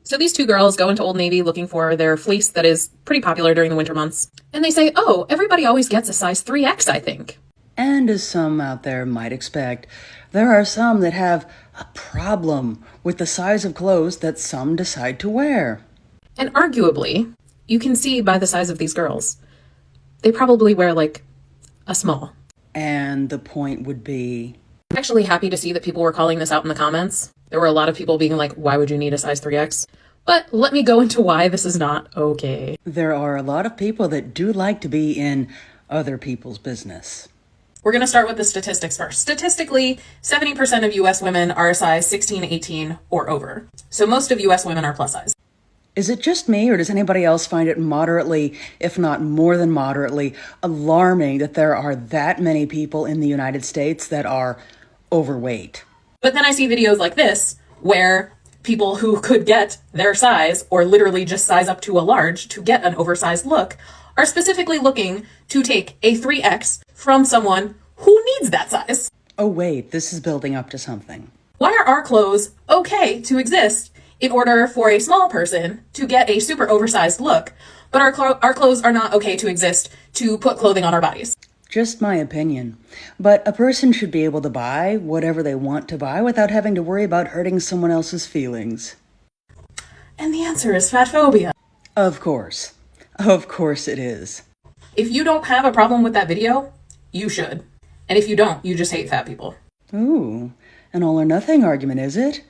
So these two girls go into Old Navy looking for their fleece that is pretty popular during the winter months. And they say, oh, everybody always gets a size 3X, I think. And as some out there might expect, there are some that have a problem with the size of clothes that some decide to wear. And arguably, you can see by the size of these girls, they probably wear like a small. And the point would be... I'm actually happy to see that people were calling this out in the comments. There were a lot of people being like, why would you need a size 3X? But let me go into why this is not okay. There are a lot of people that do like to be in other people's business. We're going to start with the statistics first. Statistically, 70% of US women are a size 16, 18, or over. So most of US women are plus size. Is it just me, or does anybody else find it moderately, if not more than moderately, alarming that there are that many people in the United States that are overweight? But then I see videos like this where people who could get their size, or literally just size up to a large to get an oversized look, are specifically looking to take a 3X from someone who needs that size. Oh wait, this is building up to something. Why are our clothes okay to exist in order for a small person to get a super oversized look, but our clothes are not okay to exist to put clothing on our bodies? Just my opinion. But a person should be able to buy whatever they want to buy without having to worry about hurting someone else's feelings. And the answer is fat phobia. Of course. Of course it is. If you don't have a problem with that video, you should. And if you don't, you just hate fat people. Ooh, an all or nothing argument, is it?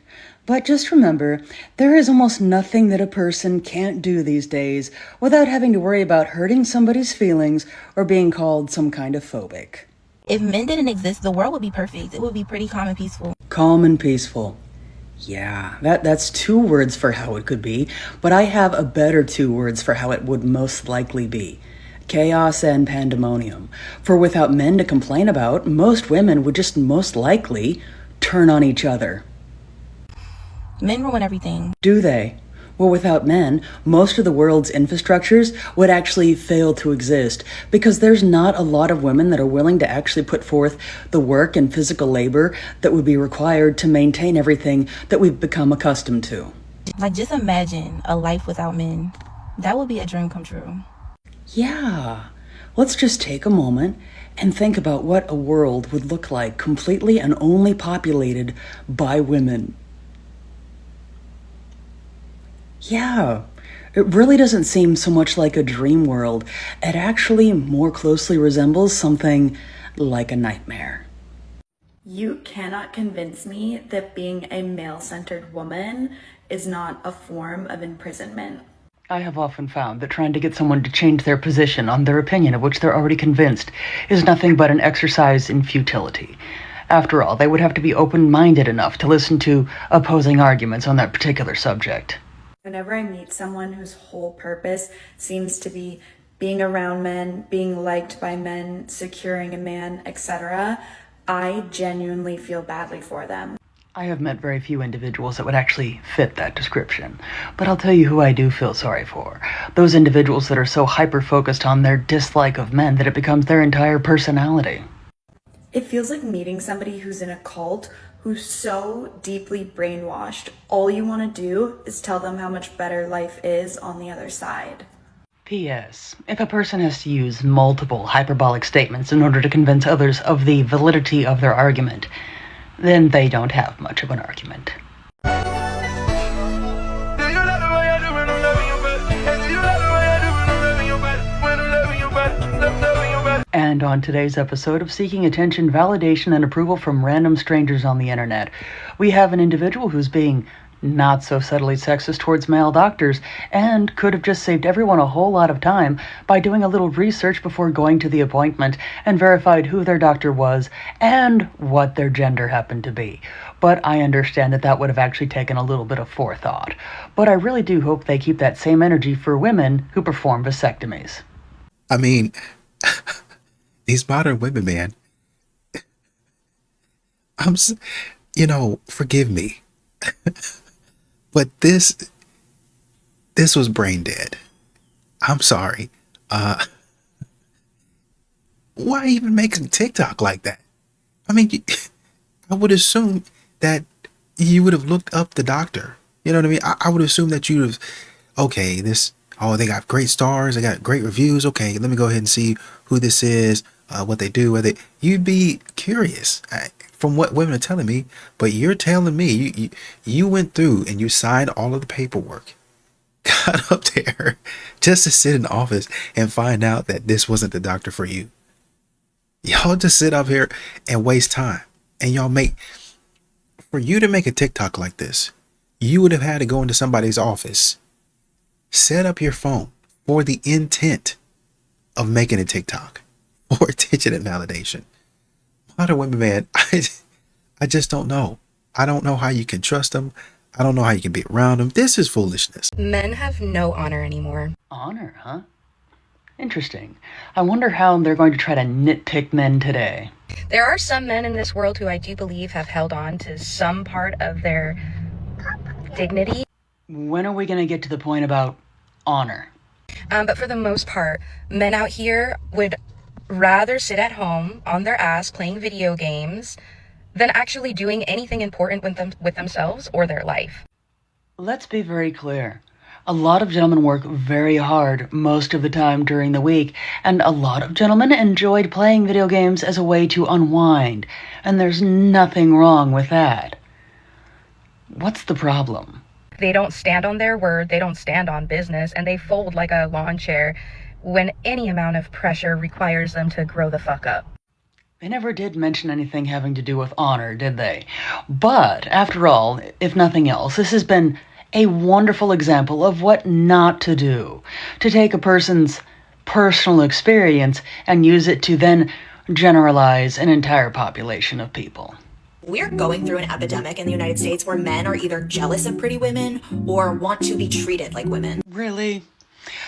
But just remember, there is almost nothing that a person can't do these days without having to worry about hurting somebody's feelings or being called some kind of phobic. If men didn't exist, the world would be perfect. It would be pretty calm and peaceful. Calm and peaceful. Yeah, that's 2 words for how it could be, but I have a better 2 words for how it would most likely be. Chaos and pandemonium. For without men to complain about, most women would just most likely turn on each other. Men ruin everything. Do they? Well, without men, most of the world's infrastructures would actually fail to exist because there's not a lot of women that are willing to actually put forth the work and physical labor that would be required to maintain everything that we've become accustomed to. Like, just imagine a life without men. That would be a dream come true. Yeah. Let's just take a moment and think about what a world would look like completely and only populated by women. Yeah, it really doesn't seem so much like a dream world. It actually more closely resembles something like a nightmare. You cannot convince me that being a male-centered woman is not a form of imprisonment. I have often found that trying to get someone to change their position on their opinion of which they're already convinced is nothing but an exercise in futility. After all, they would have to be open-minded enough to listen to opposing arguments on that particular subject. Whenever I meet someone whose whole purpose seems to be being around men, being liked by men, securing a man, etc., I genuinely feel badly for them. I have met very few individuals that would actually fit that description, but I'll tell you who I do feel sorry for. Those individuals that are so hyper-focused on their dislike of men that it becomes their entire personality. It feels like meeting somebody who's in a cult who's so deeply brainwashed. All you want to do is tell them how much better life is on the other side. P.S. If a person has to use multiple hyperbolic statements in order to convince others of the validity of their argument, then they don't have much of an argument. And on today's episode of Seeking Attention, Validation, and Approval from Random Strangers on the Internet, we have an individual who's being not so subtly sexist towards male doctors and could have just saved everyone a whole lot of time by doing a little research before going to the appointment and verified who their doctor was and what their gender happened to be. But I understand that that would have actually taken a little bit of forethought. But I really do hope they keep that same energy for women who perform vasectomies. I mean, these modern women, man, forgive me, but this was brain dead. I'm sorry. Why even make a TikTok like that? I mean, I would assume that you would have looked up the doctor You know what I mean? I would assume that you'd have, okay, they got great stars, they got great reviews. Okay, let me go ahead and see who this is, what they do, you'd be curious from what women are telling me. But you're telling me you went through and you signed all of the paperwork, got up there just to sit in the office and find out that this wasn't the doctor for you. Y'all just sit up here and waste time. And for you to make a TikTok like this, you would have had to go into somebody's office, set up your phone for the intent of making a TikTok for attention and validation. Modern women, man, I just don't know. I don't know how you can trust them. I don't know how you can be around them. This is foolishness. Men have no honor anymore. Honor, huh? Interesting. I wonder how they're going to try to nitpick men today. There are some men in this world who I do believe have held on to some part of their dignity. When are we going to get to the point about honor? But for the most part, men out here would rather sit at home on their ass playing video games than actually doing anything important with themselves or their life. Let's be very clear. A lot of gentlemen work very hard most of the time during the week, and a lot of gentlemen enjoyed playing video games as a way to unwind, and there's nothing wrong with that. What's the problem? They don't stand on their word, they don't stand on business, and they fold like a lawn chair when any amount of pressure requires them to grow the fuck up. They never did mention anything having to do with honor, did they? But, after all, if nothing else, this has been a wonderful example of what not to do. To take a person's personal experience and use it to then generalize an entire population of people. We're going through an epidemic in the United States where men are either jealous of pretty women or want to be treated like women. Really?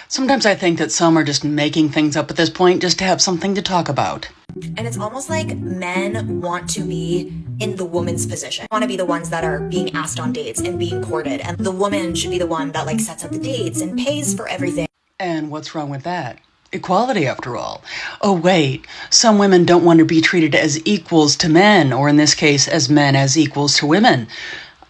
Sometimes I think that some are just making things up at this point just to have something to talk about. And it's almost like men want to be in the woman's position. Want to be the ones that are being asked on dates and being courted. And the woman should be the one that sets up the dates and pays for everything. And what's wrong with that? Equality, after all. Oh, wait. Some women don't want to be treated as equals to men, or in this case, as men as equals to women.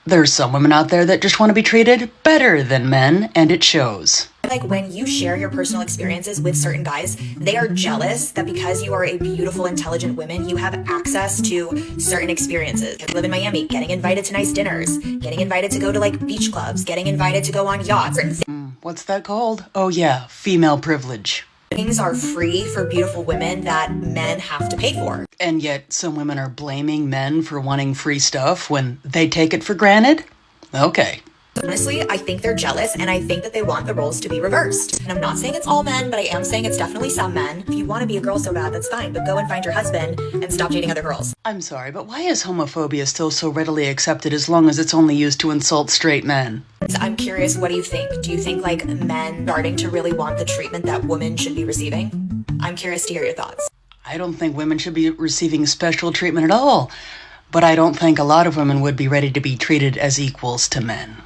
There's some women out there that just want to be treated better than men, and it shows. When you share your personal experiences with certain guys, they are jealous that because you are a beautiful, intelligent woman, you have access to certain experiences. You live in Miami, getting invited to nice dinners, getting invited to go to beach clubs, getting invited to go on yachts. What's that called? Oh yeah, female privilege. Things are free for beautiful women that men have to pay for. And yet some women are blaming men for wanting free stuff when they take it for granted? Okay. Honestly, I think they're jealous, and I think that they want the roles to be reversed. And I'm not saying it's all men, but I am saying it's definitely some men. If you want to be a girl so bad, that's fine, but go and find your husband and stop dating other girls. I'm sorry, but why is homophobia still so readily accepted as long as it's only used to insult straight men? I'm curious, what do you think? Do you think men starting to really want the treatment that women should be receiving? I'm curious to hear your thoughts. I don't think women should be receiving special treatment at all, but I don't think a lot of women would be ready to be treated as equals to men.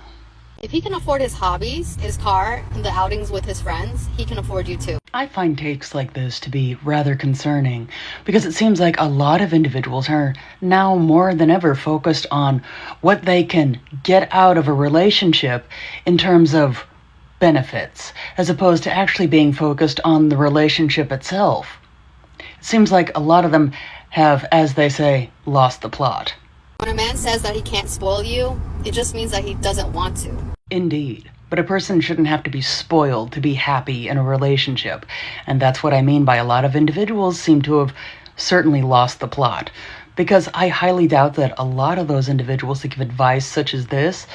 If he can afford his hobbies, his car, and the outings with his friends, he can afford you too. I find takes like this to be rather concerning because it seems like a lot of individuals are now more than ever focused on what they can get out of a relationship in terms of benefits, as opposed to actually being focused on the relationship itself. It seems like a lot of them have, as they say, lost the plot. When a man says that he can't spoil you, it just means that he doesn't want to. Indeed. But a person shouldn't have to be spoiled to be happy in a relationship. And that's what I mean by a lot of individuals seem to have certainly lost the plot. Because I highly doubt that a lot of those individuals that give advice such as this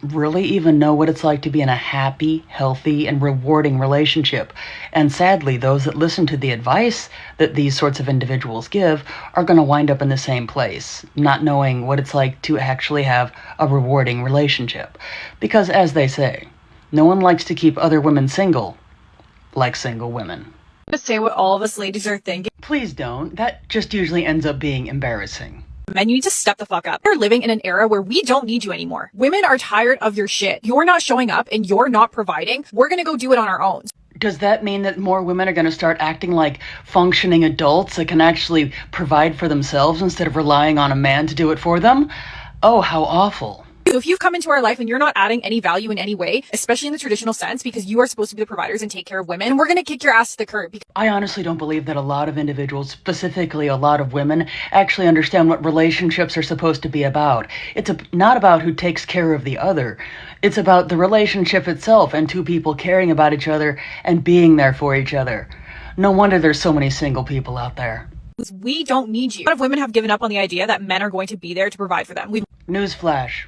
really even know what it's like to be in a happy, healthy, and rewarding relationship. And sadly, those that listen to the advice that these sorts of individuals give are going to wind up in the same place, not knowing what it's like to actually have a rewarding relationship. Because, as they say, no one likes to keep other women single, like single women. To say what all of us ladies are thinking. Please don't. That just usually ends up being embarrassing. Men, you need to step the fuck up. We're living in an era where we don't need you anymore. Women are tired of your shit. You're not showing up and you're not providing. We're gonna go do it on our own. Does that mean that more women are going to start acting like functioning adults that can actually provide for themselves instead of relying on a man to do it for them? Oh, how awful. So if you've come into our life and you're not adding any value in any way, especially in the traditional sense, because you are supposed to be the providers and take care of women, we're going to kick your ass to the curb. I honestly don't believe that a lot of individuals, specifically a lot of women, actually understand what relationships are supposed to be about. It's not about who takes care of the other. It's about the relationship itself and two people caring about each other and being there for each other. No wonder there's so many single people out there. We don't need you. A lot of women have given up on the idea that men are going to be there to provide for them. Newsflash.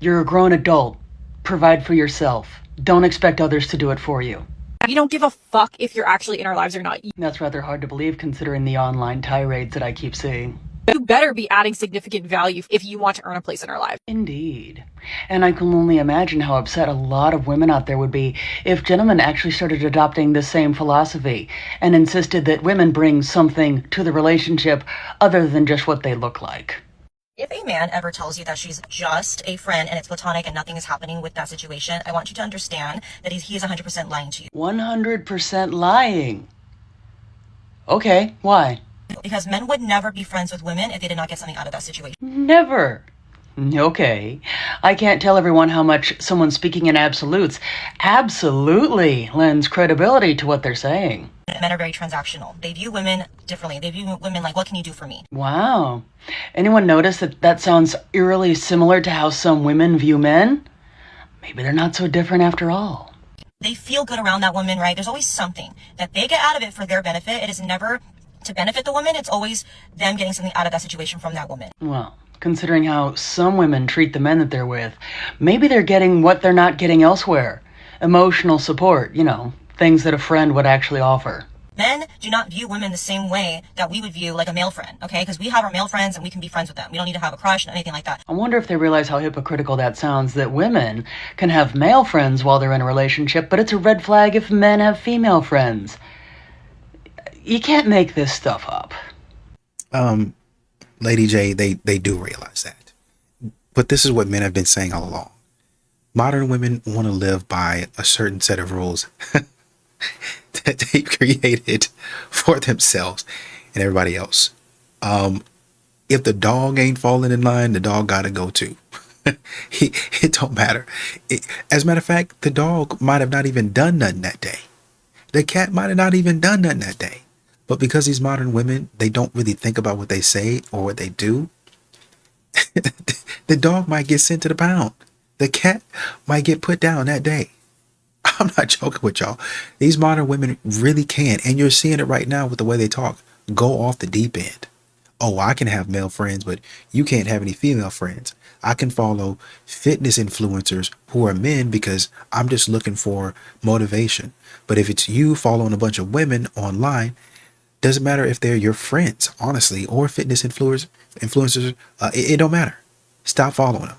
You're a grown adult. Provide for yourself. Don't expect others to do it for you. We don't give a fuck if you're actually in our lives or not. That's rather hard to believe considering the online tirades that I keep seeing. You better be adding significant value if you want to earn a place in our lives. Indeed. And I can only imagine how upset a lot of women out there would be if gentlemen actually started adopting the same philosophy and insisted that women bring something to the relationship other than just what they look like. If a man ever tells you that she's just a friend and it's platonic and nothing is happening with that situation, I want you to understand that he is 100% lying to you. 100% lying? Okay, why? Because men would never be friends with women if they did not get something out of that situation. Never. Okay. I can't tell everyone how much someone speaking in absolutes absolutely lends credibility to what they're saying. Men are very transactional. They view women differently. They view women like, what can you do for me? Wow. Anyone notice that sounds eerily similar to how some women view men? Maybe they're not so different after all. They feel good around that woman, right? There's always something that they get out of it for their benefit. It is never to benefit the woman. It's always them getting something out of that situation from that woman. Well, considering how some women treat the men that they're with, maybe they're getting what they're not getting elsewhere. Emotional support, things that a friend would actually offer. Men do not view women the same way that we would view like a male friend, okay? Because we have our male friends and we can be friends with them. We don't need to have a crush or anything like that. I wonder if they realize how hypocritical that sounds, that women can have male friends while they're in a relationship, but it's a red flag if men have female friends. You can't make this stuff up. Lady J, they do realize that. But this is what men have been saying all along. Modern women want to live by a certain set of rules that they created for themselves and everybody else. If the dog ain't falling in line, the dog gotta go too. It don't matter. As a matter of fact, the dog might have not even done nothing that day. The cat might have not even done nothing that day. But because these modern women, they don't really think about what they say or what they do, the dog might get sent to the pound. The cat might get put down that day. I'm not joking with y'all. These modern women really can, and you're seeing it right now with the way they talk, go off the deep end. Oh, I can have male friends, but you can't have any female friends. I can follow fitness influencers who are men because I'm just looking for motivation. But if it's you following a bunch of women online, doesn't matter if they're your friends, honestly, or fitness influencers. It don't matter. Stop following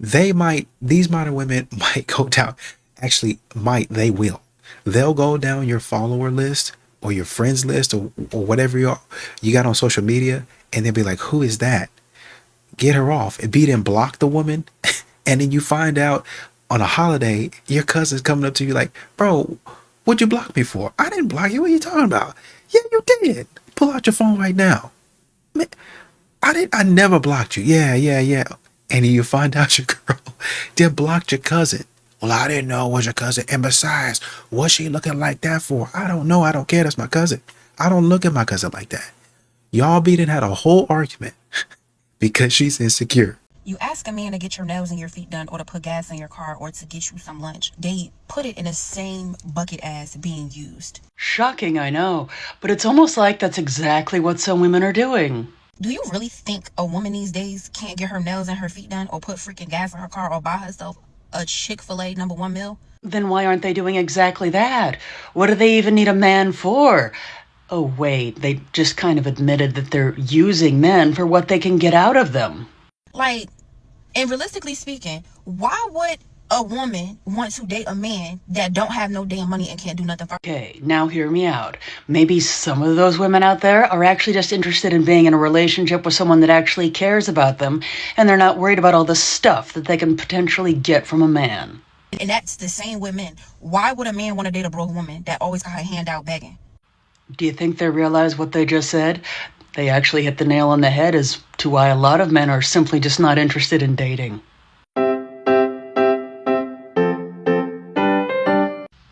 them. These modern women might go down. Actually, they will. They'll go down your follower list or your friends list or whatever you got on social media, and they'll be like, who is that? Get her off. And beat and block the woman. And then you find out on a holiday, your cousin's coming up to you like, bro, what'd you block me for? I didn't block you. What are you talking about? Yeah, you did. Pull out your phone right now. Man, I never blocked you. Yeah. And then you find out your girl did blocked your cousin. Well, I didn't know it was your cousin. And besides, what's she looking like that for? I don't know. I don't care. That's my cousin. I don't look at my cousin like that. Y'all beat had a whole argument because she's insecure. You ask a man to get your nails and your feet done or to put gas in your car or to get you some lunch. They put it in the same bucket as being used. Shocking, I know. But it's almost like that's exactly what some women are doing. Do you really think a woman these days can't get her nails and her feet done or put freaking gas in her car or buy herself a Chick-fil-A #1 meal? Then why aren't they doing exactly that? What do they even need a man for? Oh, wait, they just kind of admitted that they're using men for what they can get out of them. Like, and realistically speaking, why would a woman want to date a man that don't have no damn money and can't do nothing for her? Okay, now hear me out. Maybe some of those women out there are actually just interested in being in a relationship with someone that actually cares about them, and they're not worried about all the stuff that they can potentially get from a man. And that's the same with men. Why would a man want to date a broke woman that always got her hand out begging? Do you think they realize what they just said? They actually hit the nail on the head as to why a lot of men are simply just not interested in dating.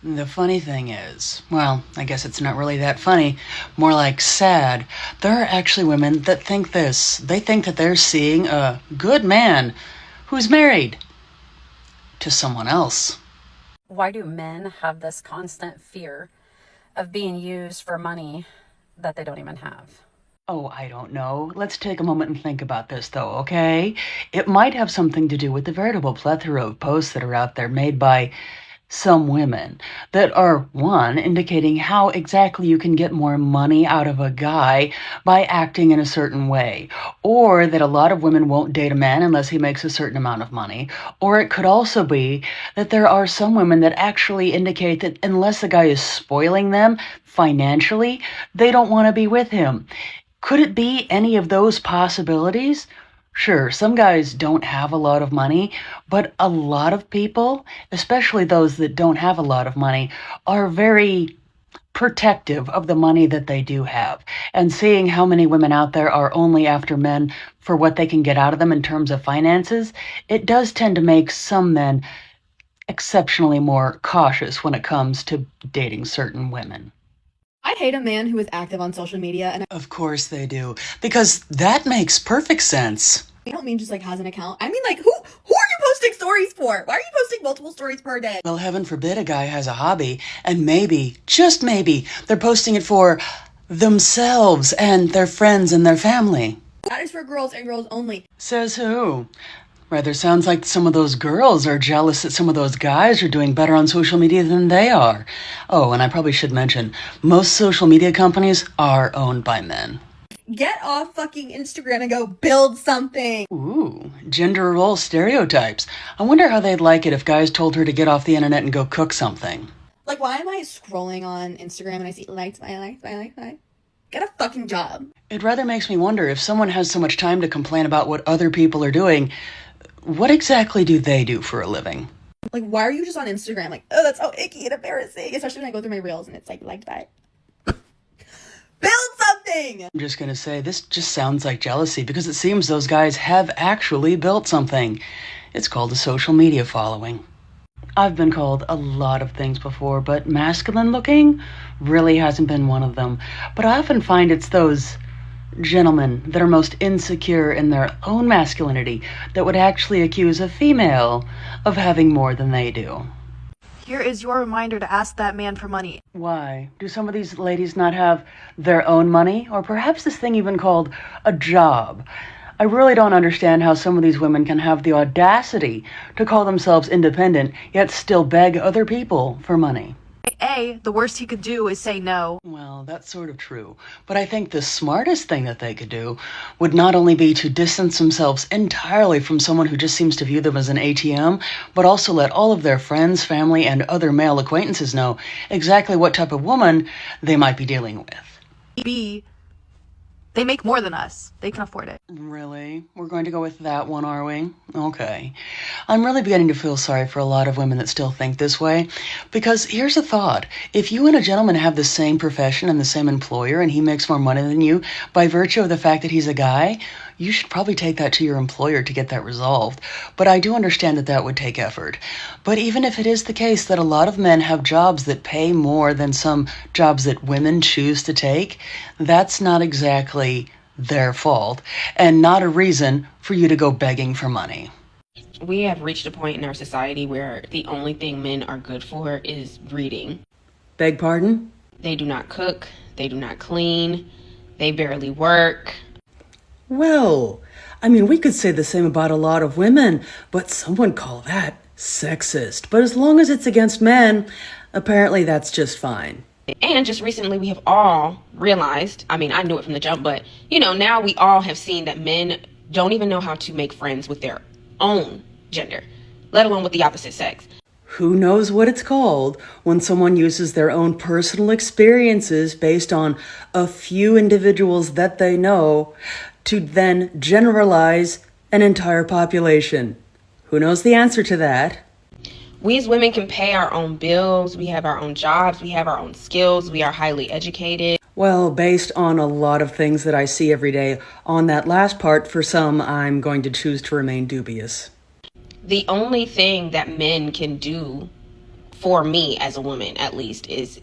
The funny thing is, well, I guess it's not really that funny, more like sad. There are actually women that think this. They think that they're seeing a good man who's married to someone else. Why do men have this constant fear of being used for money that they don't even have? Oh, I don't know. Let's take a moment and think about this, though, okay? It might have something to do with the veritable plethora of posts that are out there made by some women that are, one, indicating how exactly you can get more money out of a guy by acting in a certain way, or that a lot of women won't date a man unless he makes a certain amount of money, or it could also be that there are some women that actually indicate that unless a guy is spoiling them financially, they don't want to be with him. Could it be any of those possibilities? Sure, some guys don't have a lot of money, but a lot of people, especially those that don't have a lot of money, are very protective of the money that they do have. And seeing how many women out there are only after men for what they can get out of them in terms of finances, it does tend to make some men exceptionally more cautious when it comes to dating certain women. I hate a man who is active on social media, and Of course they do, because that makes perfect sense. I don't mean just like has an account. I mean like who are you posting stories for? Why are you posting multiple stories per day? Well, heaven forbid a guy has a hobby, and maybe, just maybe, they're posting it for themselves and their friends and their family. That is for girls and girls only. Says who? Rather sounds like some of those girls are jealous that some of those guys are doing better on social media than they are. Oh, and I probably should mention, most social media companies are owned by men. Get off fucking Instagram and go build something. Ooh, gender role stereotypes. I wonder how they'd like it if guys told her to get off the internet and go cook something. Like, why am I scrolling on Instagram and I see likes. Get a fucking job. It rather makes me wonder if someone has so much time to complain about what other people are doing, what exactly do they do for a living? Like, why are you just on Instagram? Like, oh, that's so icky and embarrassing. Especially when I go through my reels and it's like that. Build something! I'm just gonna say, this just sounds like jealousy because it seems those guys have actually built something. It's called a social media following. I've been called a lot of things before, but masculine looking really hasn't been one of them. But I often find it's those gentlemen that are most insecure in their own masculinity that would actually accuse a female of having more than they do. Here is your reminder to ask that man for money. Why? Do some of these ladies not have their own money? Or perhaps this thing even called a job? I really don't understand how some of these women can have the audacity to call themselves independent, yet still beg other people for money. A, the worst he could do is say no. Well, that's sort of true. But I think the smartest thing that they could do would not only be to distance themselves entirely from someone who just seems to view them as an ATM, but also let all of their friends, family, and other male acquaintances know exactly what type of woman they might be dealing with. B, they make more than us. They can afford it. Really? We're going to go with that one, are we? Okay. I'm really beginning to feel sorry for a lot of women that still think this way. Because here's a thought. If you and a gentleman have the same profession and the same employer and he makes more money than you, by virtue of the fact that he's a guy, you should probably take that to your employer to get that resolved. But I do understand that that would take effort. But even if it is the case that a lot of men have jobs that pay more than some jobs that women choose to take, that's not exactly their fault and not a reason for you to go begging for money. We have reached a point in our society where the only thing men are good for is reading. Beg pardon? They do not cook, they do not clean, they barely work. Well, I mean, we could say the same about a lot of women, but some would call that sexist. But as long as it's against men, apparently that's just fine. And just recently we have all realized, I mean, I knew it from the jump, but, now we all have seen that men don't even know how to make friends with their own gender, let alone with the opposite sex. Who knows what it's called when someone uses their own personal experiences based on a few individuals that they know to then generalize an entire population. Who knows the answer to that? We as women can pay our own bills, we have our own jobs, we have our own skills, we are highly educated. Well, based on a lot of things that I see every day, on that last part, for some, I'm going to choose to remain dubious. The only thing that men can do for me as a woman, at least, is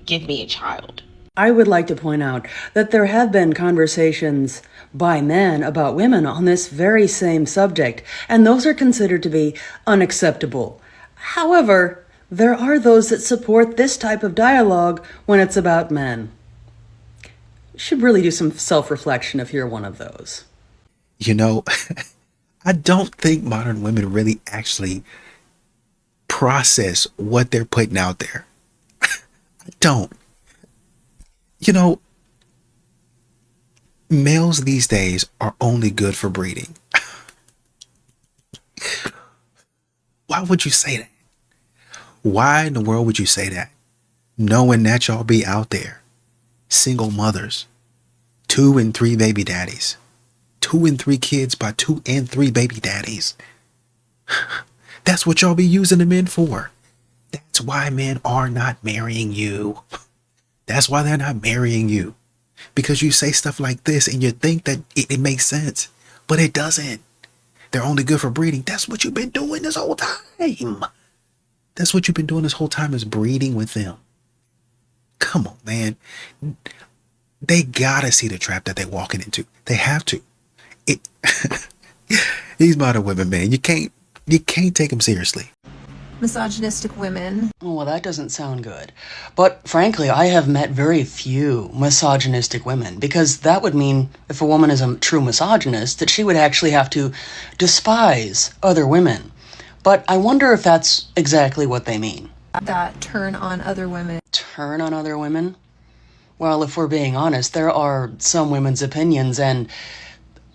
give me a child. I would like to point out that there have been conversations by men about women on this very same subject, and those are considered to be unacceptable. However, there are those that support this type of dialogue when it's about men. You should really do some self-reflection if you're one of those. You know, I don't think modern women really actually process what they're putting out there. I don't. You know, males these days are only good for breeding. Why would you say that? Why in the world would you say that? Knowing that y'all be out there, single mothers, 2 and 3 baby daddies, 2 and 3 kids by 2 and 3 baby daddies. That's what y'all be using the men for. That's why men are not marrying you. That's why they're not marrying you. Because you say stuff like this and you think that it makes sense, but it doesn't. They're only good for breeding. That's what you've been doing this whole time. That's what you've been doing this whole time, is breeding with them. Come on, man. They gotta see the trap that they're walking into. They have to. These modern women, man, you can't take them seriously. Misogynistic women. Oh, well, that doesn't sound good. But frankly, I have met very few misogynistic women, because that would mean if a woman is a true misogynist, that she would actually have to despise other women. But I wonder if that's exactly what they mean. That turn on other women. Turn on other women? Well, if we're being honest, there are some women's opinions and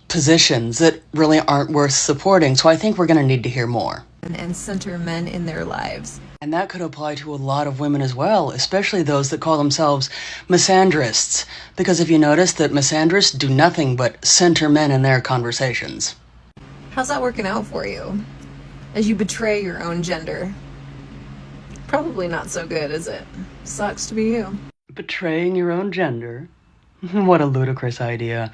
positions that really aren't worth supporting, so I think we're going to need to hear more. And center men in their lives. And that could apply to a lot of women as well, especially those that call themselves misandrists. Because if you notice that misandrists do nothing but center men in their conversations. How's that working out for you? As you betray your own gender. Probably not so good, is it? Sucks to be you. Betraying your own gender? What a ludicrous idea.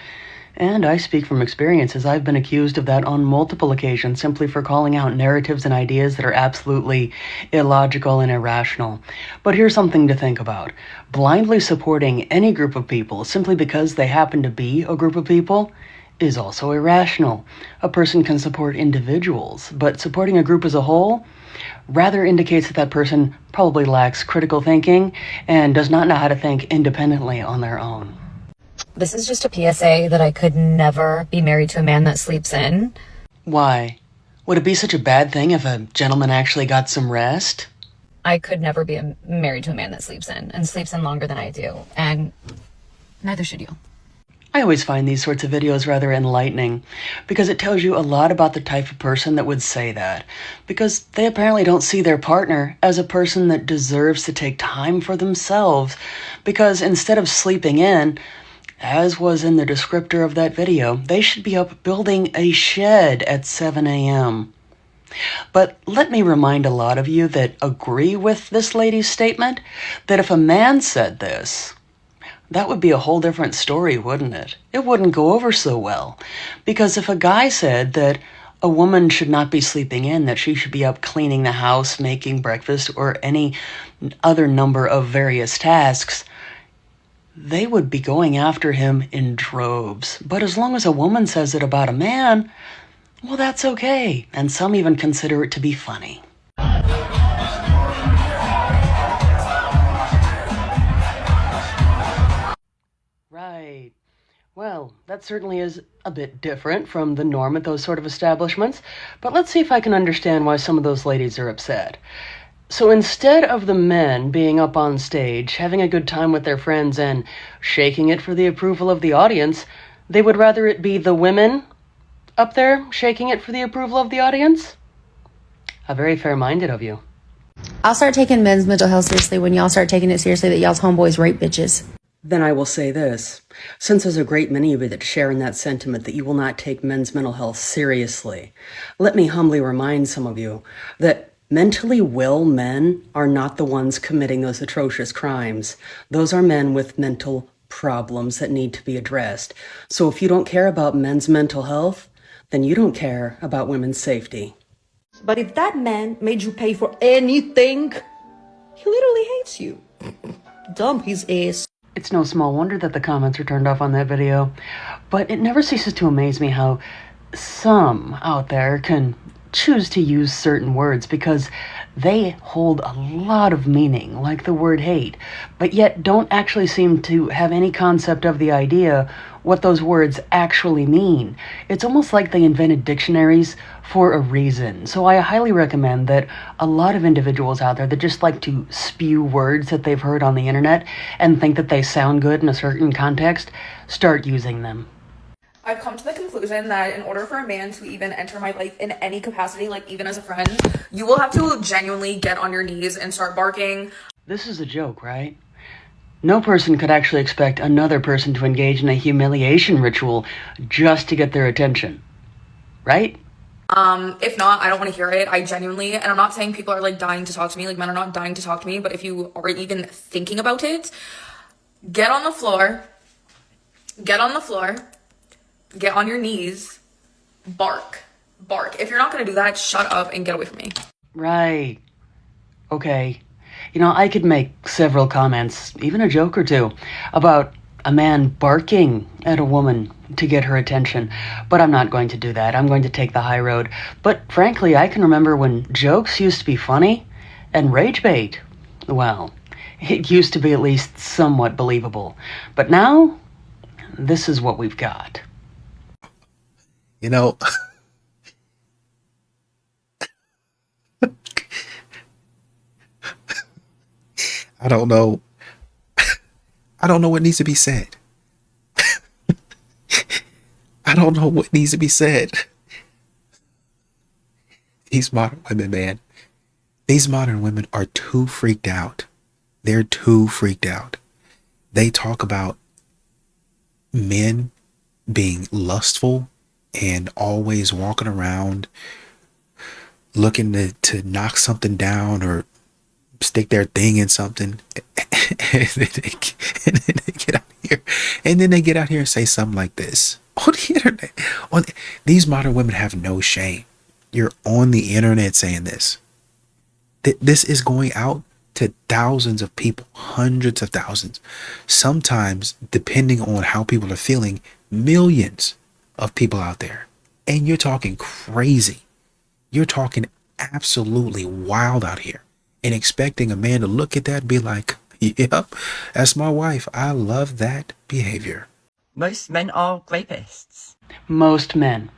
And I speak from experience, as I've been accused of that on multiple occasions simply for calling out narratives and ideas that are absolutely illogical and irrational. But here's something to think about. Blindly supporting any group of people simply because they happen to be a group of people is also irrational. A person can support individuals, but supporting a group as a whole rather indicates that that person probably lacks critical thinking and does not know how to think independently on their own. This is just a PSA that I could never be married to a man that sleeps in. Why? Would it be such a bad thing if a gentleman actually got some rest? I could never be married to a man that sleeps in, and sleeps in longer than I do, and neither should you. I always find these sorts of videos rather enlightening, because it tells you a lot about the type of person that would say that, because they apparently don't see their partner as a person that deserves to take time for themselves, because instead of sleeping in, as was in the descriptor of that video, they should be up building a shed at 7 a.m. But let me remind a lot of you that agree with this lady's statement, that if a man said this, that would be a whole different story, wouldn't it? It wouldn't go over so well. Because if a guy said that a woman should not be sleeping in, that she should be up cleaning the house, making breakfast, or any other number of various tasks, they would be going after him in droves. But as long as a woman says it about a man, well, that's okay. And some even consider it to be funny. Right. Well, that certainly is a bit different from the norm at those sort of establishments. But let's see if I can understand why some of those ladies are upset. So instead of the men being up on stage, having a good time with their friends and shaking it for the approval of the audience, they would rather it be the women up there shaking it for the approval of the audience? How very fair-minded of you. I'll start taking men's mental health seriously when y'all start taking it seriously that y'all's homeboys rape bitches. Then I will say this. Since there's a great many of you that share in that sentiment that you will not take men's mental health seriously, let me humbly remind some of you that mentally ill men are not the ones committing those atrocious crimes. Those are men with mental problems that need to be addressed. So if you don't care about men's mental health, then you don't care about women's safety. But if that man made you pay for anything, He literally hates you. Dump his ass. It's no small wonder that the comments are turned off on that video, but it never ceases to amaze me how some out there can choose to use certain words because they hold a lot of meaning, like the word hate, but yet don't actually seem to have any concept of the idea what those words actually mean. It's almost like they invented dictionaries for a reason. So I highly recommend that a lot of individuals out there that just like to spew words that they've heard on the internet and think that they sound good in a certain context, start using them. I've come to the conclusion that in order for a man to even enter my life in any capacity, like even as a friend, you will have to genuinely get on your knees and start barking. This is a joke, right? No person could actually expect another person to engage in a humiliation ritual just to get their attention, right? If not, I don't want to hear it. I genuinely, and I'm not saying people are like dying to talk to me, like men are not dying to talk to me, but if you are even thinking about it, get on the floor, get on your knees, bark. If you're not going to do that, shut up and get away from me. Right. Okay. You know, I could make several comments, even a joke or two, about a man barking at a woman to get her attention, but I'm not going to do that. I'm going to take the high road. But frankly, I can remember when jokes used to be funny and rage bait, well, it used to be at least somewhat believable. But now, this is what we've got. You know, I don't know. I don't know what needs to be said. I don't know what needs to be said. These modern women, man. These modern women are too freaked out. They're too freaked out. They talk about men being lustful and always walking around looking to knock something down or stick their thing in something. And then they get out here. And then they get out here and say something like this on the internet. These modern women have no shame. You're on the internet saying this. This is going out to thousands of people, hundreds of thousands. Sometimes, depending on how people are feeling, millions of people out there. And you're talking crazy. You're talking absolutely wild out here. And expecting a man to look at that and be like, yep, that's my wife. I love that behavior. Most men are rapists. Most men.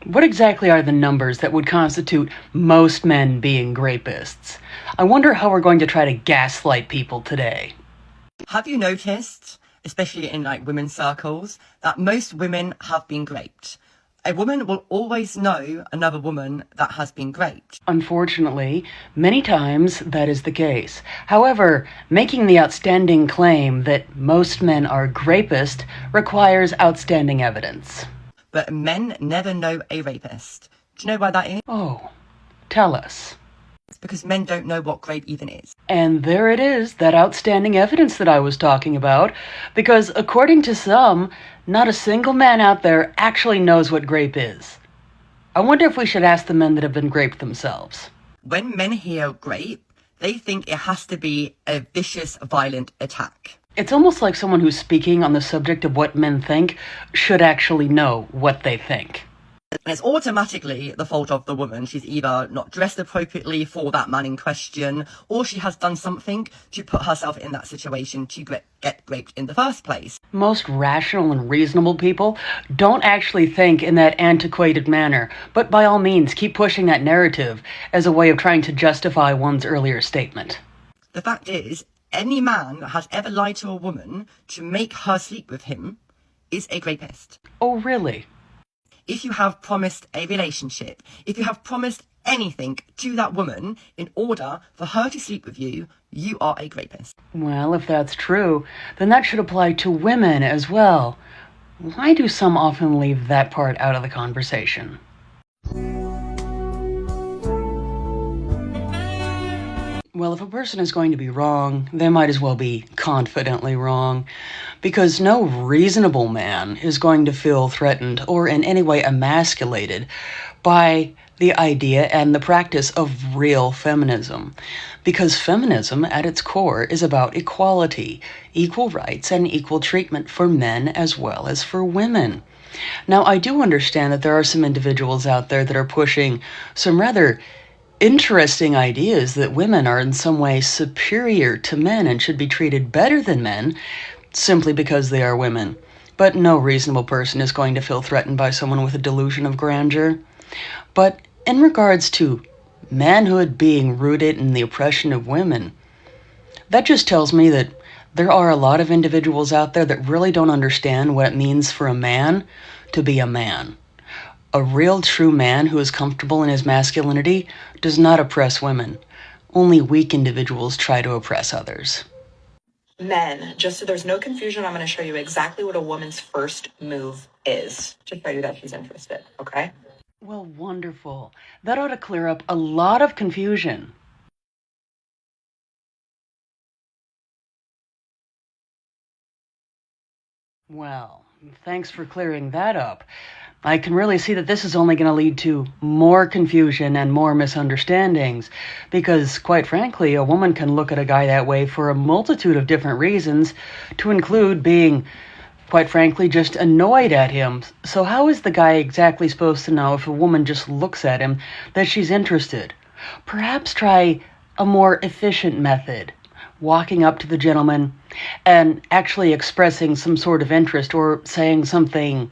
What exactly are the numbers that would constitute most men being rapists? I wonder how we're going to try to gaslight people today. Have you noticed, especially in like women's circles, that most women have been raped? A woman will always know another woman that has been raped. Unfortunately, many times that is the case. However, making the outstanding claim that most men are rapist requires outstanding evidence. But men never know a rapist. Do you know why that is? Oh, tell us. It's because men don't know what rape even is. And there it is, that outstanding evidence that I was talking about, because according to some, not a single man out there actually knows what grape is. I wonder if we should ask the men that have been raped themselves. When men hear grape, they think it has to be a vicious, violent attack. It's almost like someone who's speaking on the subject of what men think should actually know what they think. And it's automatically the fault of the woman. She's either not dressed appropriately for that man in question, or she has done something to put herself in that situation to get raped in the first place. Most rational and reasonable people don't actually think in that antiquated manner, but by all means keep pushing that narrative as a way of trying to justify one's earlier statement. The fact is, any man that has ever lied to a woman to make her sleep with him is a rapist. Oh, really? If you have promised a relationship, if you have promised anything to that woman in order for her to sleep with you, you are a rapist. Well, if that's true, then that should apply to women as well. Why do some often leave that part out of the conversation? Well, if a person is going to be wrong, they might as well be confidently wrong, because no reasonable man is going to feel threatened or in any way emasculated by the idea and the practice of real feminism. because feminism at its core is about equality, equal rights, and equal treatment for men as well as for women. Now, I do understand that there are some individuals out there that are pushing some rather interesting ideas that women are in some way superior to men and should be treated better than men simply because they are women. But no reasonable person is going to feel threatened by someone with a delusion of grandeur. But in regards to manhood being rooted in the oppression of women, that just tells me that there are a lot of individuals out there that really don't understand what it means for a man to be a man. A real true man who is comfortable in his masculinity does not oppress women. Only weak individuals try to oppress others. Men, just so there's no confusion, I'm going to show you exactly what a woman's first move is to show you that she's interested, okay? Well, wonderful. That ought to clear up a lot of confusion. Well, thanks for clearing that up. I can really see that this is only going to lead to more confusion and more misunderstandings, because, quite frankly, a woman can look at a guy that way for a multitude of different reasons, to include being, quite frankly, just annoyed at him. So how is the guy exactly supposed to know if a woman just looks at him that she's interested? Perhaps try a more efficient method. Walking up to the gentleman and actually expressing some sort of interest or saying something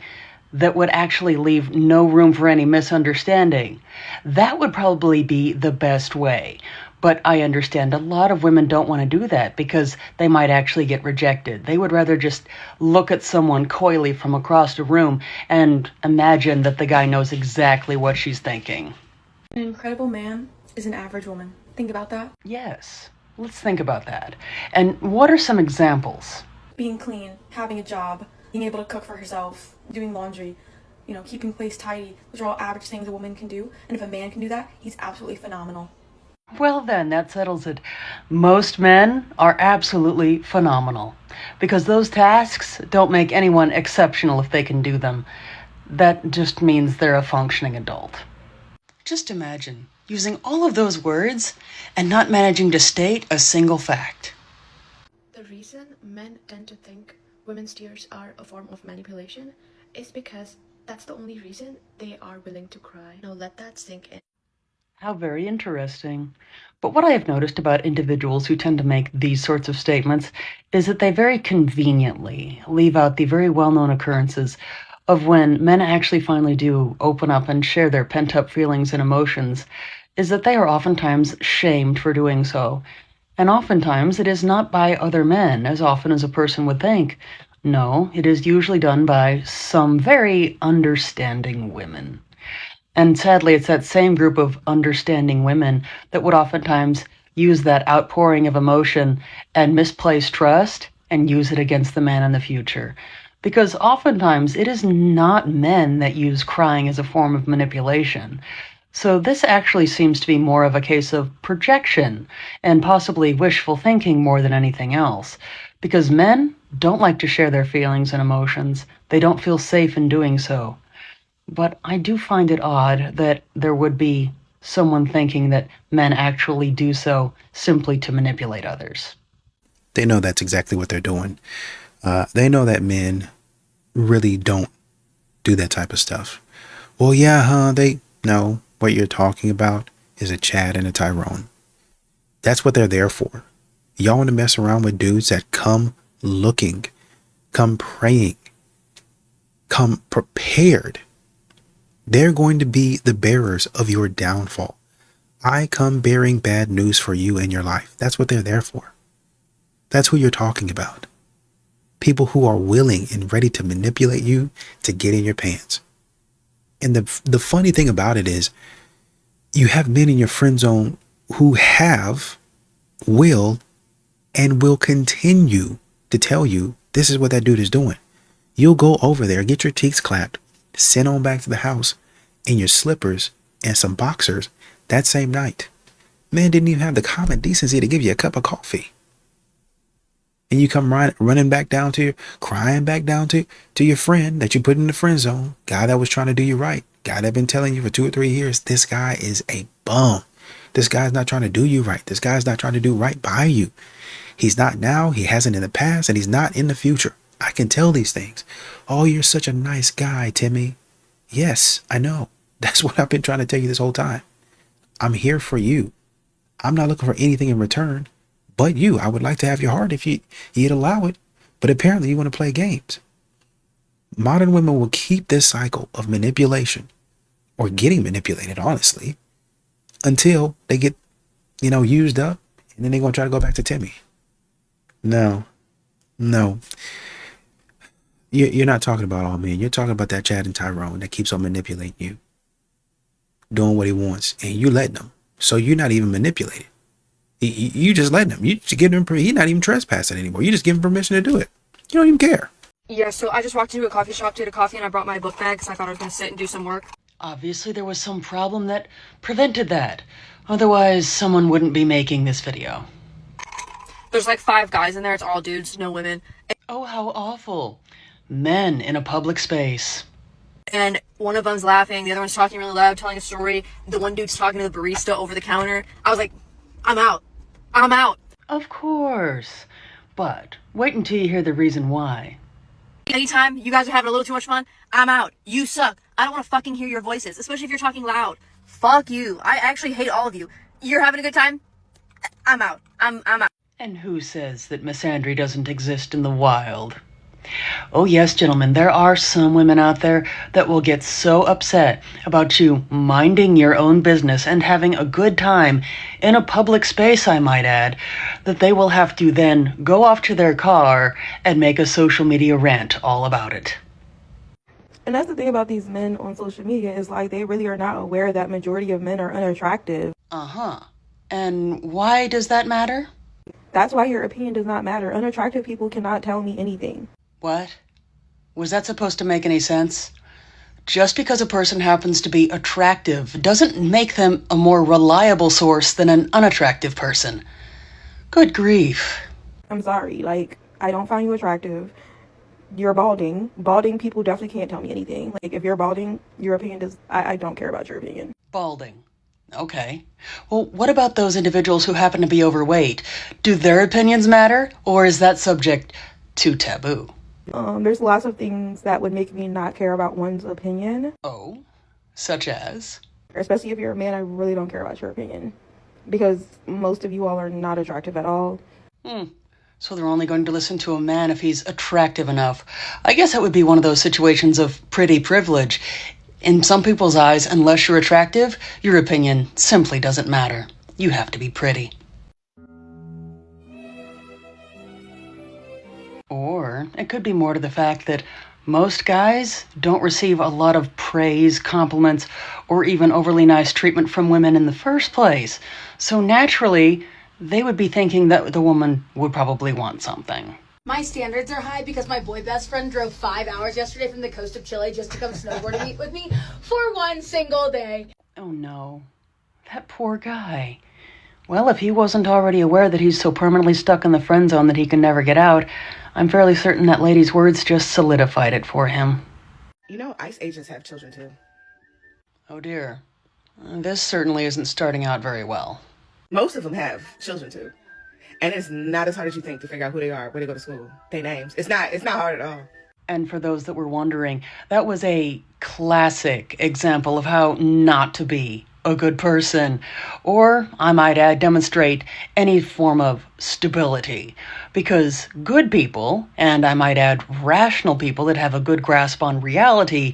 that would actually leave no room for any misunderstanding. That would probably be the best way. But I understand a lot of women don't want to do that because they might actually get rejected. They would rather just look at someone coyly from across the room and imagine that the guy knows exactly what she's thinking. An incredible man is an average woman. Think about that. Yes, let's think about that. And what are some examples? Being clean, having a job, being able to cook for herself, doing laundry, keeping place tidy. Those are all average things a woman can do. And if a man can do that, he's absolutely phenomenal. Well then, that settles it. Most men are absolutely phenomenal, because those tasks don't make anyone exceptional if they can do them. That just means they're a functioning adult. Just imagine using all of those words and not managing to state a single fact. The reason men tend to think women's tears are a form of manipulation is because that's the only reason they are willing to cry. Now let that sink in. How very interesting. But what I have noticed about individuals who tend to make these sorts of statements is that they very conveniently leave out the very well-known occurrences of when men actually finally do open up and share their pent-up feelings and emotions, is that they are oftentimes shamed for doing so. And oftentimes it is not by other men, as often as a person would think. No, it is usually done by some very understanding women. And sadly, it's that same group of understanding women that would oftentimes use that outpouring of emotion and misplaced trust and use it against the man in the future. Because oftentimes it is not men that use crying as a form of manipulation. So this actually seems to be more of a case of projection and possibly wishful thinking more than anything else. Because men don't like to share their feelings and emotions. They don't feel safe in doing so. But I do find it odd that there would be someone thinking that men actually do so simply to manipulate others. They know that's exactly what they're doing. They know that men really don't do that type of stuff. Well, yeah, they know what you're talking about is a Chad and a Tyrone. That's what they're there for. Y'all want to mess around with dudes that come looking, come praying, come prepared. They're going to be the bearers of your downfall. I come bearing bad news for you in your life. That's what they're there for. That's who you're talking about. People who are willing and ready to manipulate you to get in your pants. And the funny thing about it is, you have men in your friend zone who will continue to tell you this is what that dude is doing. You'll go over there, get your cheeks clapped, send on back to the house in your slippers and some boxers that same night. Man didn't even have the common decency to give you a cup of coffee. And you come running back down crying back down to your friend that you put in the friend zone, guy that was trying to do you right, guy that been telling you for 2 or 3 years, this guy is a bum. This guy's not trying to do you right. This guy's not trying to do right by you. He's not now, he hasn't in the past, and he's not in the future. I can tell these things. Oh, you're such a nice guy, Timmy. Yes, I know. That's what I've been trying to tell you this whole time. I'm here for you. I'm not looking for anything in return but you. I would like to have your heart if you'd allow it. But apparently you want to play games. Modern women will keep this cycle of manipulation, or getting manipulated, honestly, until they get, used up, and then they're going to try to go back to Timmy. No. You're not talking about all men. You're talking about that Chad and Tyrone that keeps on manipulating you, doing what he wants, and you letting him. So you're not even manipulated. You just letting him. You just giving him. He's not even trespassing anymore. You just give him permission to do it. You don't even care. Yeah, so I just walked into a coffee shop to get a coffee and I brought my book bag because I thought I was going to sit and do some work. Obviously, there was some problem that prevented that. Otherwise, someone wouldn't be making this video. There's like 5 guys in there. It's all dudes, no women. Oh, how awful. Men in a public space. And one of them's laughing, the other one's talking really loud, telling a story. The one dude's talking to the barista over the counter. I was like, I'm out. Of course. But wait until you hear the reason why. Anytime you guys are having a little too much fun, I'm out. You suck. I don't want to fucking hear your voices, especially if you're talking loud. Fuck you. I actually hate all of you. You're having a good time? I'm out. I'm out. And who says that misandry doesn't exist in the wild? Oh yes, gentlemen, there are some women out there that will get so upset about you minding your own business and having a good time in a public space, I might add, that they will have to then go off to their car and make a social media rant all about it. And that's the thing about these men on social media is like they really are not aware that majority of men are unattractive. Uh-huh. And why does that matter? That's why your opinion does not matter. Unattractive people cannot tell me anything. What? Was that supposed to make any sense? Just because a person happens to be attractive doesn't make them a more reliable source than an unattractive person. Good grief. I'm sorry, like, I don't find you attractive. You're balding. Balding people definitely can't tell me anything. Like, if you're balding, your opinion does... I don't care about your opinion. Balding. Okay. Well, what about those individuals who happen to be overweight? Do their opinions matter, or is that subject to taboo? There's lots of things that would make me not care about one's opinion. Oh, such as? Especially if you're a man, I really don't care about your opinion. Because most of you all are not attractive at all. So they're only going to listen to a man if he's attractive enough. I guess that would be one of those situations of pretty privilege. In some people's eyes, unless you're attractive, your opinion simply doesn't matter. You have to be pretty. Or it could be more to the fact that most guys don't receive a lot of praise, compliments, or even overly nice treatment from women in the first place. So naturally, they would be thinking that the woman would probably want something. My standards are high because my boy best friend drove 5 hours yesterday from the coast of Chile just to come snowboard with me for one single day. Oh no, that poor guy. Well, if he wasn't already aware that he's so permanently stuck in the friend zone that he can never get out, I'm fairly certain that lady's words just solidified it for him. You know, ICE agents have children too. Oh dear. This certainly isn't starting out very well. Most of them have children too. And it's not as hard as you think to figure out who they are, where they go to school, their names. It's not hard at all. And for those that were wondering, that was a classic example of how not to be a good person, or, I might add, demonstrate any form of stability. Because good people, and I might add rational people that have a good grasp on reality,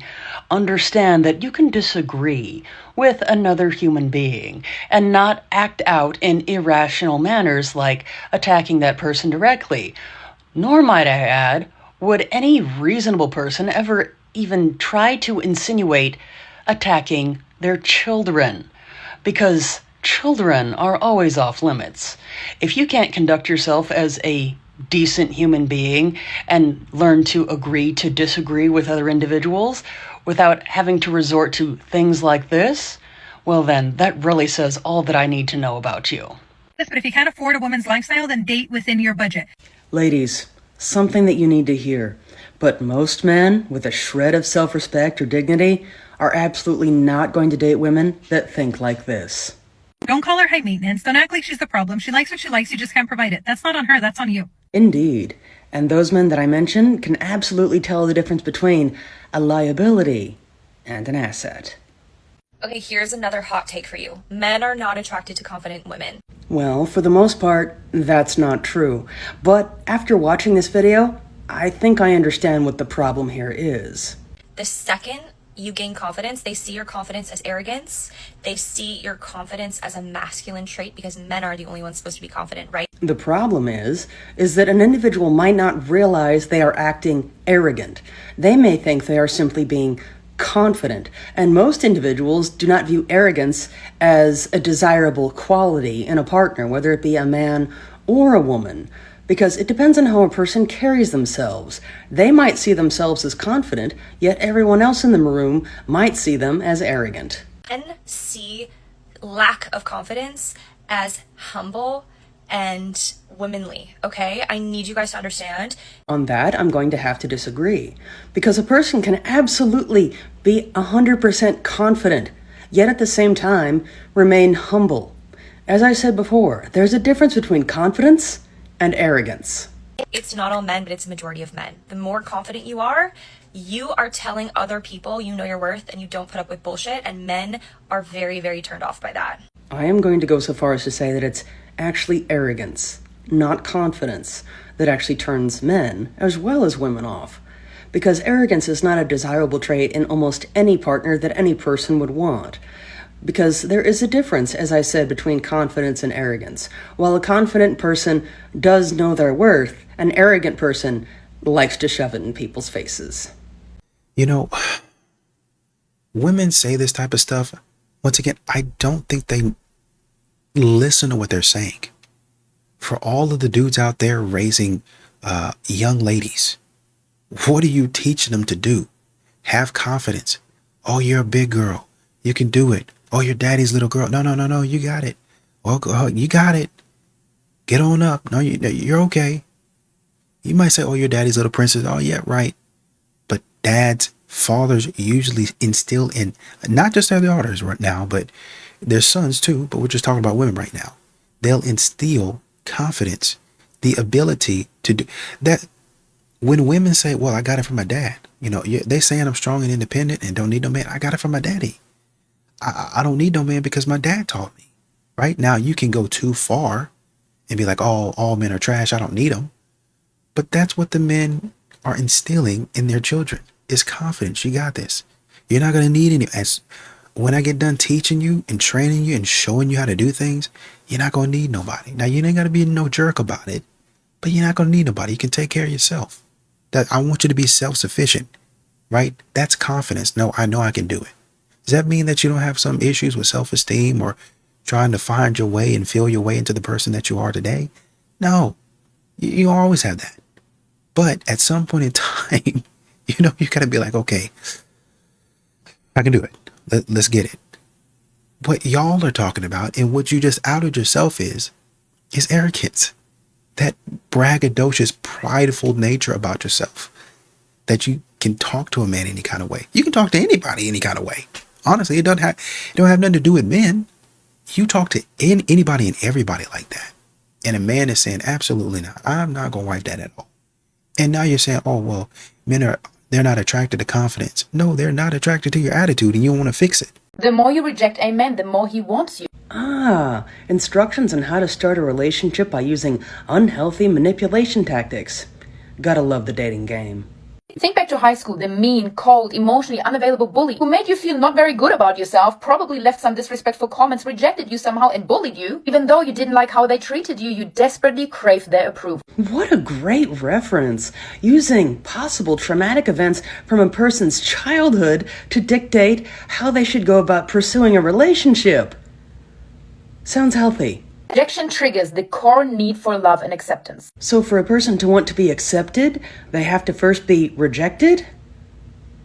understand that you can disagree with another human being and not act out in irrational manners like attacking that person directly. Nor, might I add, would any reasonable person ever even try to insinuate attacking their children, because children are always off limits. If you can't conduct yourself as a decent human being and learn to agree to disagree with other individuals without having to resort to things like this, well then, that really says all that I need to know about you. But if you can't afford a woman's lifestyle, then date within your budget. Ladies, something that you need to hear. But most men with a shred of self-respect or dignity are absolutely not going to date women that think like this. Don't call her high maintenance. Don't act like she's the problem. She likes what she likes. You just can't provide it. That's not on her. That's on you. Indeed. And those men that I mentioned can absolutely tell the difference between a liability and an asset. Okay, here's another hot take for you. Men are not attracted to confident women. Well, for the most part, that's not true. But after watching this video, I think I understand what the problem here is. The second you gain confidence, they see your confidence as arrogance. They see your confidence as a masculine trait because men are the only ones supposed to be confident, right? The problem is that an individual might not realize they are acting arrogant. They may think they are simply being confident, and most individuals do not view arrogance as a desirable quality in a partner, whether it be a man or a woman, because it depends on how a person carries themselves. They might see themselves as confident, yet everyone else in the room might see them as arrogant. Men see lack of confidence as humble and womanly, okay? I need you guys to understand. On that, I'm going to have to disagree, because a person can absolutely be 100% confident, yet at the same time remain humble. As I said before, there's a difference between confidence and arrogance. It's not all men, but it's a majority of men. The more confident you are telling other people you know your worth and you don't put up with bullshit, and men are very, very turned off by that. I am going to go so far as to say that it's actually arrogance, not confidence, that actually turns men as well as women off. Because arrogance is not a desirable trait in almost any partner that any person would want. Because there is a difference, as I said, between confidence and arrogance. While a confident person does know their worth, an arrogant person likes to shove it in people's faces. You know, women say this type of stuff. Once again, I don't think they listen to what they're saying. For all of the dudes out there raising young ladies, what are you teaching them to do? Have confidence. Oh, you're a big girl. You can do it. Oh, you're daddy's little girl. No. You got it. Oh, you got it. Get on up. No, you're okay. You might say, oh, you're daddy's little princess. Oh, yeah, right. But dads, fathers usually instill in not just their daughters right now, but their sons too. But we're just talking about women right now. They'll instill confidence, the ability to do that. When women say, well, I got it from my dad, they saying I'm strong and independent and don't need no man. I got it from my daddy. I don't need no man because my dad taught me. Right now, you can go too far and be like, oh, all men are trash. I don't need them. But that's what the men are instilling in their children is confidence. You got this. You're not going to need any. As when I get done teaching you and training you and showing you how to do things, you're not going to need nobody. Now, you ain't got to be no jerk about it, but you're not going to need nobody. You can take care of yourself. That I want you to be self-sufficient, right? That's confidence. No, I know I can do it. Does that mean that you don't have some issues with self-esteem or trying to find your way and feel your way into the person that you are today? No, you always have that. But at some point in time, you got to be like, okay, I can do it. Let's get it. What y'all are talking about and what you just outed yourself is arrogance. That braggadocious, prideful nature about yourself that you can talk to a man any kind of way. You can talk to anybody any kind of way. Honestly, it don't have nothing to do with men. You talk to anybody and everybody like that. And a man is saying, absolutely not. I'm not going to wipe that at all. And now you're saying, oh, well, they're not attracted to confidence. No, they're not attracted to your attitude and you want to fix it. The more you reject a man, the more he wants you. Instructions on how to start a relationship by using unhealthy manipulation tactics. Gotta love the dating game. Think back to high school, the mean, cold, emotionally unavailable bully who made you feel not very good about yourself, probably left some disrespectful comments, rejected you somehow and bullied you. Even though you didn't like how they treated you, you desperately craved their approval. What a great reference. Using possible traumatic events from a person's childhood to dictate how they should go about pursuing a relationship. Sounds healthy. Rejection triggers the core need for love and acceptance. So for a person to want to be accepted, they have to first be rejected?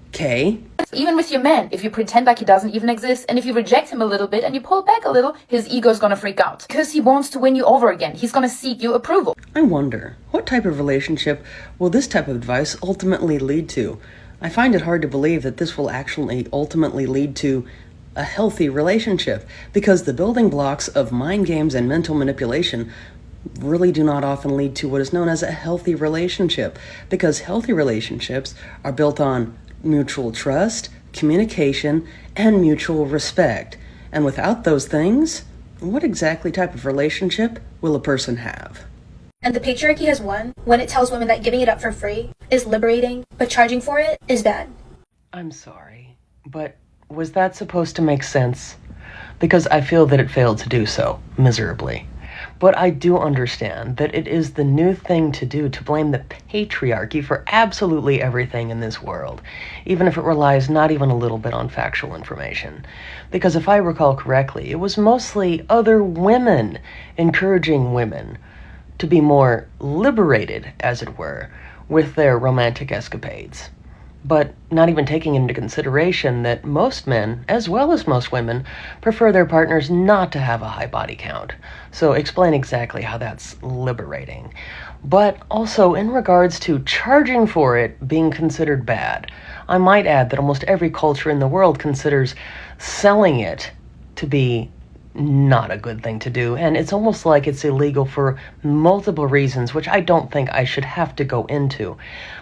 Okay. Even with your man, if you pretend like he doesn't even exist, and if you reject him a little bit and you pull back a little, his ego's gonna freak out. Because he wants to win you over again. He's gonna seek your approval. I wonder, what type of relationship will this type of advice ultimately lead to? I find it hard to believe that this will actually ultimately lead to a healthy relationship, because the building blocks of mind games and mental manipulation really do not often lead to what is known as a healthy relationship, because healthy relationships are built on mutual trust, communication, and mutual respect. And without those things, what exactly type of relationship will a person have? And the patriarchy has won when it tells women that giving it up for free is liberating, but charging for it is bad. I'm sorry, but was that supposed to make sense? Because I feel that it failed to do so, miserably. But I do understand that it is the new thing to do to blame the patriarchy for absolutely everything in this world, even if it relies not even a little bit on factual information. Because if I recall correctly, it was mostly other women encouraging women to be more liberated, as it were, with their romantic escapades. But not even taking into consideration that most men, as well as most women, prefer their partners not to have a high body count. So explain exactly how that's liberating. But also in regards to charging for it being considered bad, I might add that almost every culture in the world considers selling it to be not a good thing to do, and it's almost like it's illegal for multiple reasons, which I don't think I should have to go into,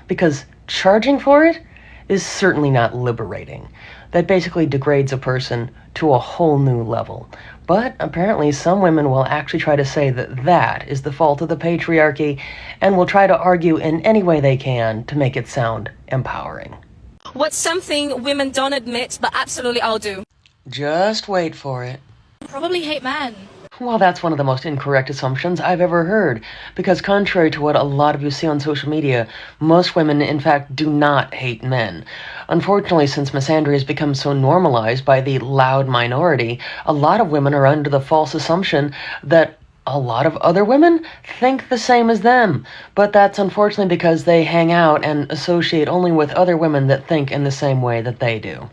because charging for it is certainly not liberating. That basically degrades a person to a whole new level. But apparently some women will actually try to say that that is the fault of the patriarchy, and will try to argue in any way they can to make it sound empowering. What's something women don't admit but absolutely all do? Just wait for it. Probably hate men. Well, that's one of the most incorrect assumptions I've ever heard, because contrary to what a lot of you see on social media, most women, in fact, do not hate men. Unfortunately, since misandry has become so normalized by the loud minority, a lot of women are under the false assumption that a lot of other women think the same as them. But that's unfortunately because they hang out and associate only with other women that think in the same way that they do.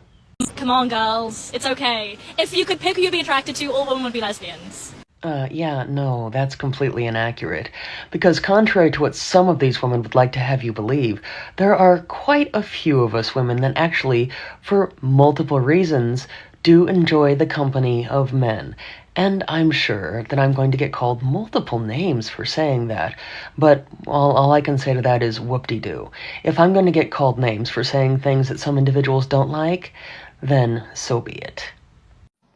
Come on, girls. It's okay. If you could pick who you'd be attracted to, all women would be lesbians. Yeah, no, that's completely inaccurate. Because contrary to what some of these women would like to have you believe, there are quite a few of us women that actually, for multiple reasons, do enjoy the company of men. And I'm sure that I'm going to get called multiple names for saying that, but all I can say to that is whoop-de-doo. If I'm going to get called names for saying things that some individuals don't like, then so be it.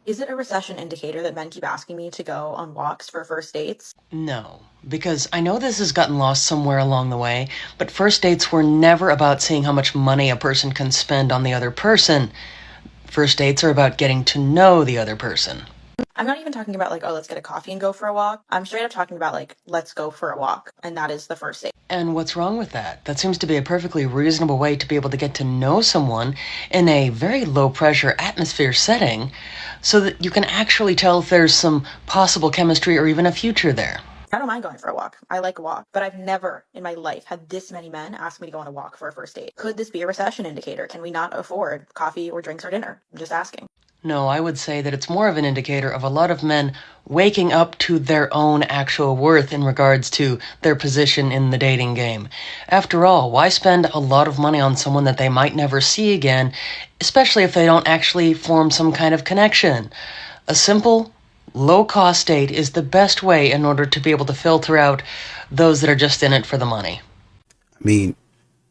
Is it a recession indicator that men keep asking me to go on walks for first dates? No, because I know this has gotten lost somewhere along the way, but first dates were never about seeing how much money a person can spend on the other person. First dates are about getting to know the other person. I'm not even talking about like, oh, let's get a coffee and go for a walk. I'm straight up talking about like, let's go for a walk. And that is the first date. And what's wrong with that? That seems to be a perfectly reasonable way to be able to get to know someone in a very low pressure atmosphere setting, so that you can actually tell if there's some possible chemistry or even a future there. I don't mind going for a walk. I like a walk, but I've never in my life had this many men ask me to go on a walk for a first date. Could this be a recession indicator? Can we not afford coffee or drinks or dinner? I'm just asking. No, I would say that it's more of an indicator of a lot of men waking up to their own actual worth in regards to their position in the dating game. After all, why spend a lot of money on someone that they might never see again, especially if they don't actually form some kind of connection? A simple, low-cost date is the best way in order to be able to filter out those that are just in it for the money. I mean,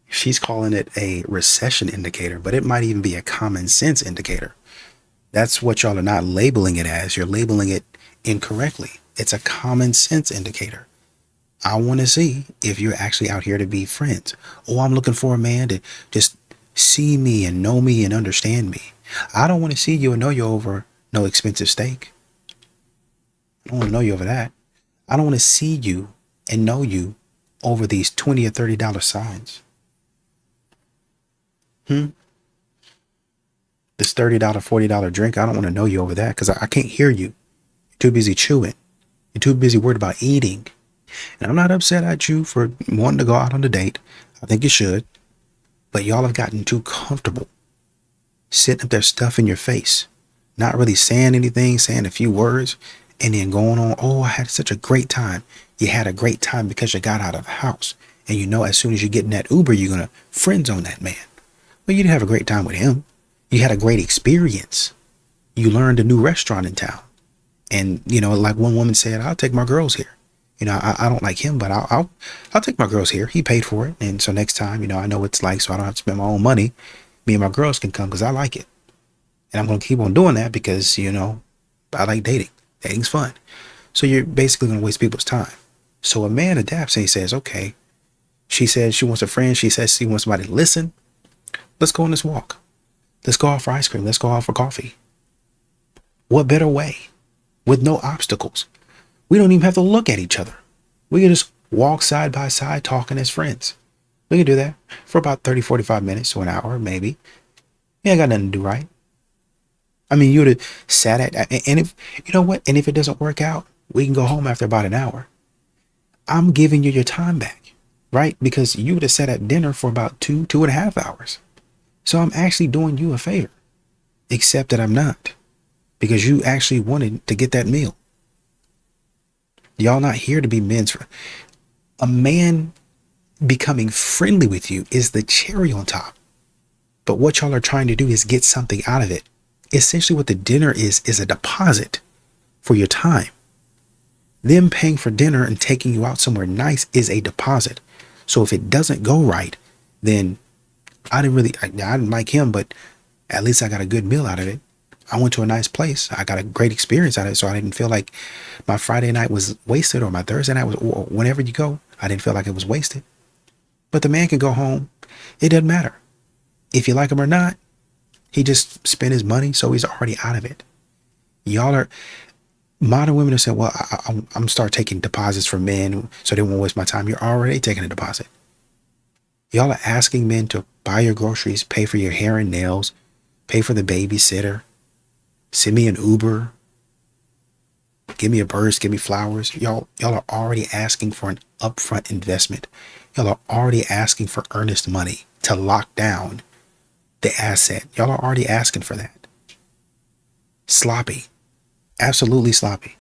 she's calling it a recession indicator, but it might even be a common sense indicator. That's what y'all are not labeling it as. You're labeling it incorrectly. It's a common sense indicator. I want to see if you're actually out here to be friends. Oh, I'm looking for a man to just see me and know me and understand me. I don't want to see you and know you over no expensive steak. I don't want to know you over that. I don't want to see you and know you over these $20 or $30 signs. This $30, $40 drink, I don't want to know you over that because I can't hear you. You're too busy chewing. You're too busy worried about eating. And I'm not upset at you for wanting to go out on a date. I think you should. But y'all have gotten too comfortable sitting up there stuffing your face, not really saying anything, saying a few words, and then going on, oh, I had such a great time. You had a great time because you got out of the house. And you know as soon as you get in that Uber, you're going to friend zone that man. Well, you didn't have a great time with him. You had a great experience. You learned a new restaurant in town. And, you know, like one woman said, I'll take my girls here. You know, I don't like him, but I'll take my girls here. He paid for it. And so next time, you know, I know what it's like, so I don't have to spend my own money. Me and my girls can come because I like it. And I'm going to keep on doing that because, you know, I like dating. Dating's fun. So you're basically going to waste people's time. So a man adapts and he says, okay, she says she wants a friend. She says she wants somebody to listen. Let's go on this walk. Let's go out for ice cream. Let's go out for coffee. What better way? With no obstacles. We don't even have to look at each other. We can just walk side by side talking as friends. We can do that for about 30, 45 minutes to an hour, maybe. You ain't got nothing to do, right? I mean, you would have sat at, and if, you know what? And if it doesn't work out, we can go home after about an hour. I'm giving you your time back, right? Because you would have sat at dinner for about 2.5 hours. So I'm actually doing you a favor, except that I'm not, because you actually wanted to get that meal. Y'all not here to be men's friend. A man becoming friendly with you is the cherry on top. But what y'all are trying to do is get something out of it. Essentially what the dinner is a deposit for your time. Them paying for dinner and taking you out somewhere nice is a deposit. So if it doesn't go right, then I didn't like him, but at least I got a good meal out of it. I went to a nice place. I got a great experience out of it. So I didn't feel like my Friday night was wasted, or my Thursday night was, or whenever you go, I didn't feel like it was wasted. But the man can go home. It doesn't matter. If you like him or not, he just spent his money, so he's already out of it. Y'all are, modern women are saying, well, I'm start taking deposits from men so they won't waste my time. You're already taking a deposit. Y'all are asking men to buy your groceries, pay for your hair and nails, pay for the babysitter, send me an Uber, give me a purse, give me flowers. Y'all are already asking for an upfront investment. Y'all are already asking for earnest money to lock down the asset. Y'all are already asking for that. Sloppy. Absolutely sloppy.